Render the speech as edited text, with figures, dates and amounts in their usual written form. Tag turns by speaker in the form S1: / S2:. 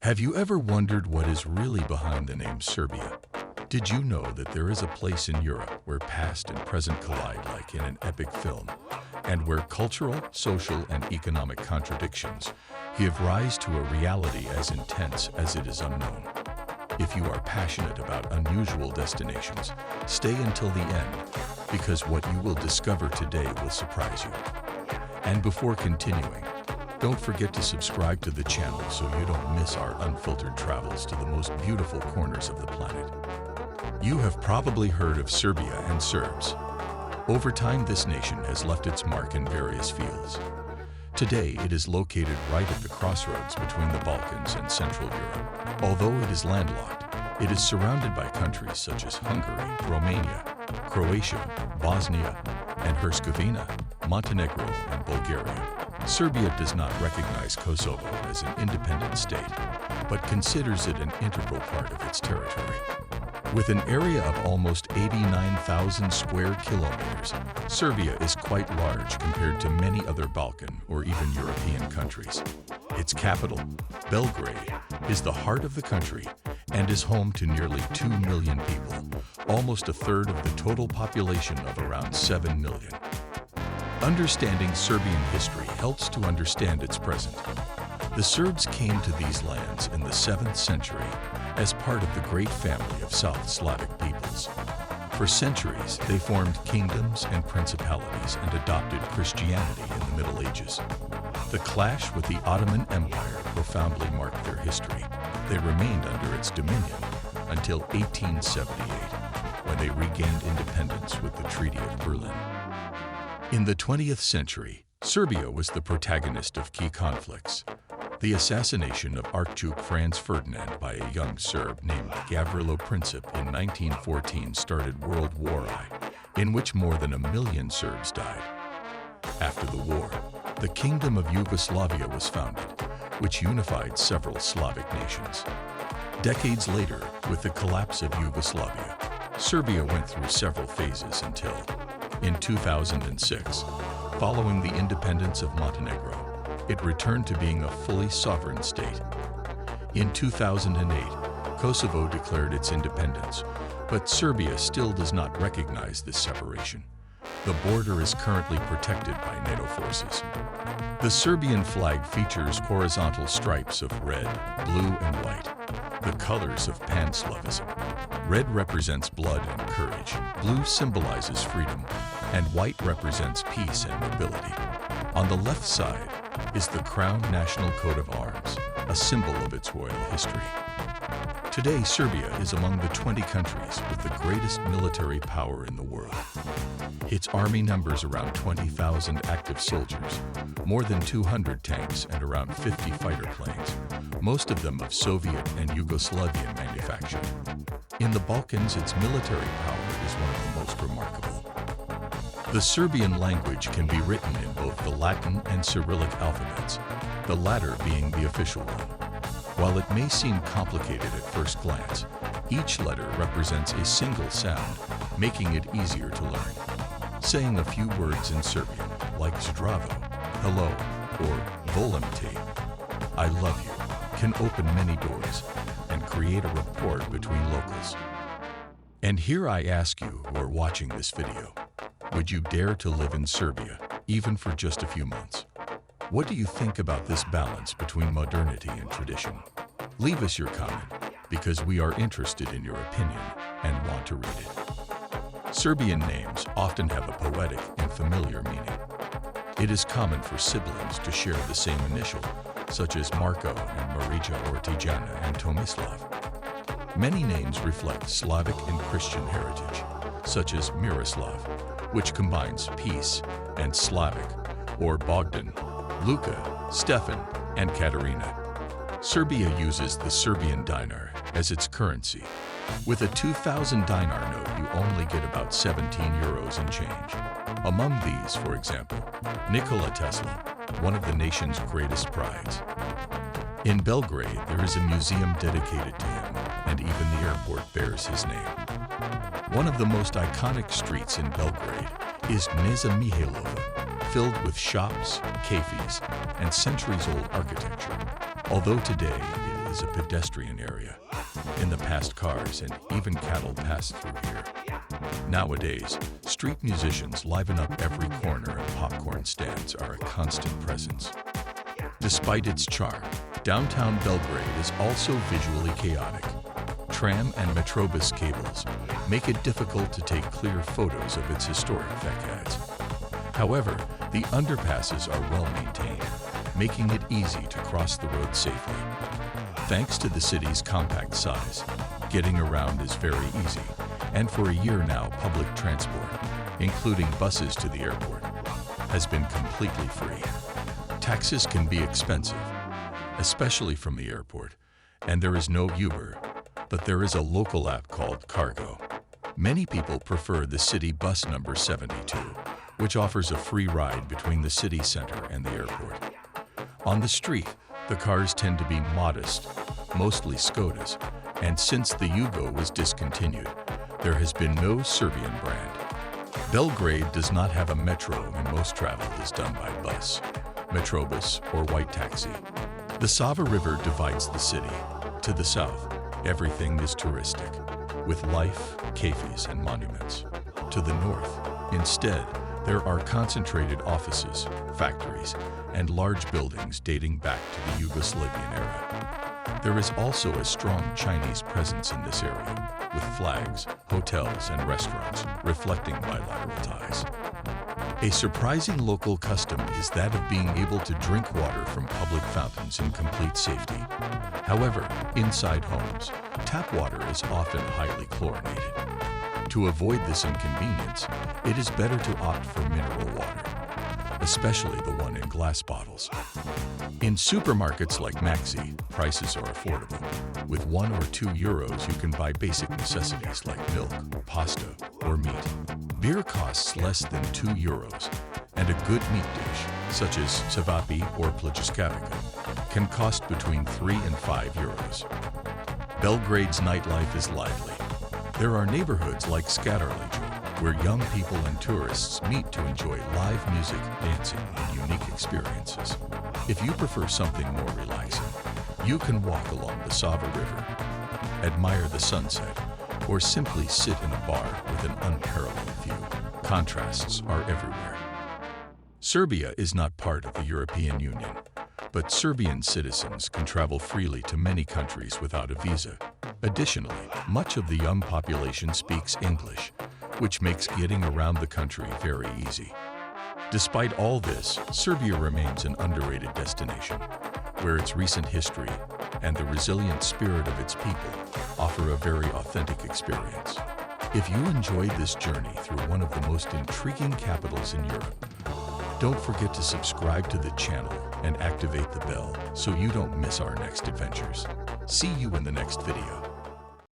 S1: Have you ever wondered what is really behind the name Serbia? Did you know that there is a place in Europe where past and present collide like in an epic film, and where cultural, social, and economic contradictions give rise to a reality as intense as it is unknown? If you are passionate about unusual destinations, stay until the end, because what you will discover today will surprise you. And before continuing, don't forget to subscribe to the channel so you don't miss our unfiltered travels to the most beautiful corners of the planet. You have probably heard of Serbia and Serbs. Over time, this nation has left its mark in various fields. Today, it is located right at the crossroads between the Balkans and Central Europe. Although it is landlocked, it is surrounded by countries such as Hungary, Romania, Croatia, Bosnia and Herzegovina, Montenegro, and Bulgaria. Serbia does not recognize Kosovo as an independent state, but considers it an integral part of its territory. With an area of almost 89,000 square kilometers, Serbia is quite large compared to many other Balkan or even European countries. Its capital, Belgrade, is the heart of the country and is home to nearly 2 million people, almost a third of the total population of around 7 million. Understanding Serbian history helps to understand its present. The Serbs came to these lands in the 7th century as part of the great family of South Slavic peoples. For centuries, they formed kingdoms and principalities and adopted Christianity in the Middle Ages. The clash with the Ottoman Empire profoundly marked their history. They remained under its dominion until 1878, when they regained independence with the Treaty of Berlin. In the 20th century, Serbia was the protagonist of key conflicts. The assassination of Archduke Franz Ferdinand by a young Serb named Gavrilo Princip in 1914 started World War I, in which more than 1 million Serbs died. After the war, the Kingdom of Yugoslavia was founded, which unified several Slavic nations. Decades later, with the collapse of Yugoslavia, Serbia went through several phases until, in 2006, following the independence of Montenegro, it returned to being a fully sovereign state. In 2008, Kosovo declared its independence, but Serbia still does not recognize this separation. The border is currently protected by NATO forces. The Serbian flag features horizontal stripes of red, blue, and white, the colors of Pan-Slavism. Red represents blood and courage, blue symbolizes freedom, and white represents peace and nobility. On the left side is the Crown National Coat of Arms, a symbol of its royal history. Today, Serbia is among the 20 countries with the greatest military power in the world. Its army numbers around 20,000 active soldiers, more than 200 tanks, and around 50 fighter planes, most of them of Soviet and Yugoslavian manufacture. In the Balkans, its military power is one of the most remarkable. The Serbian language can be written in both the Latin and Cyrillic alphabets, the latter being the official one. While it may seem complicated at first glance, each letter represents a single sound, making it easier to learn. Saying a few words in Serbian, like zdravo, hello, or volim te, I love you, can open many doors and create a rapport between locals. And here I ask you who are watching this video, would you dare to live in Serbia, even for just a few months? What do you think about this balance between modernity and tradition? Leave us your comment, because we are interested in your opinion and want to read it. Serbian names often have a poetic and familiar meaning. It is common for siblings to share the same initial, such as Marko and Marija or Tijana and Tomislav. Many names reflect Slavic and Christian heritage, such as Miroslav, which combines peace, and Slavic, or Bogdan, Luka, Stefan, and Katarina. Serbia uses the Serbian dinar as its currency. With a 2,000 dinar note, you only get about 17 euros and change. Among these, for example, Nikola Tesla, one of the nation's greatest prides. In Belgrade, there is a museum dedicated to him, and even the airport bears his name. One of the most iconic streets in Belgrade is Knez Mihailova, filled with shops, cafes, and centuries-old architecture. Although today it is a pedestrian area. In the past, cars and even cattle passed through here. Nowadays, street musicians liven up every corner and popcorn stands are a constant presence. Despite its charm, downtown Belgrade is also visually chaotic. Tram and Metrobus cables make it difficult to take clear photos of its historic facades. However, the underpasses are well maintained, making it easy to cross the road safely. Thanks to the city's compact size, getting around is very easy, and for a year now, public transport, including buses to the airport, has been completely free. Taxis can be expensive, especially from the airport, and there is no Uber, but there is a local app called Cargo. Many people prefer the city bus number 72, which offers a free ride between the city center and the airport. On the street, the cars tend to be modest, mostly Skodas, and since the Yugo was discontinued, there has been no Serbian brand. Belgrade does not have a metro and most travel is done by bus, Metrobus, or white taxi. The Sava River divides the city. To the south, everything is touristic, with life, cafes, and monuments. To the north, instead, there are concentrated offices, factories, and large buildings dating back to the Yugoslavian era. There is also a strong Chinese presence in this area, with flags, hotels, and restaurants reflecting bilateral ties. A surprising local custom is that of being able to drink water from public fountains in complete safety. However, inside homes, tap water is often highly chlorinated. To avoid this inconvenience, it is better to opt for mineral water, especially the one in glass bottles. In supermarkets like Maxi, prices are affordable. With €1 or €2, you can buy basic necessities like milk, pasta, or meat. Beer costs less than €2, and a good meat dish, such as cevapi or pljeskavica, can cost between €3 and €5. Belgrade's nightlife is lively. There are neighborhoods like Skadarliđu, where young people and tourists meet to enjoy live music, dancing, and unique experiences. If you prefer something more relaxing, you can walk along the Sava River, admire the sunset, or simply sit in a bar with an unparalleled view. Contrasts are everywhere. Serbia is not part of the European Union, but Serbian citizens can travel freely to many countries without a visa. Additionally, much of the young population speaks English, which makes getting around the country very easy. Despite all this, Serbia remains an underrated destination, where its recent history and the resilient spirit of its people offer a very authentic experience. If you enjoyed this journey through one of the most intriguing capitals in Europe, don't forget to subscribe to the channel and activate the bell so you don't miss our next adventures. See you in the next video.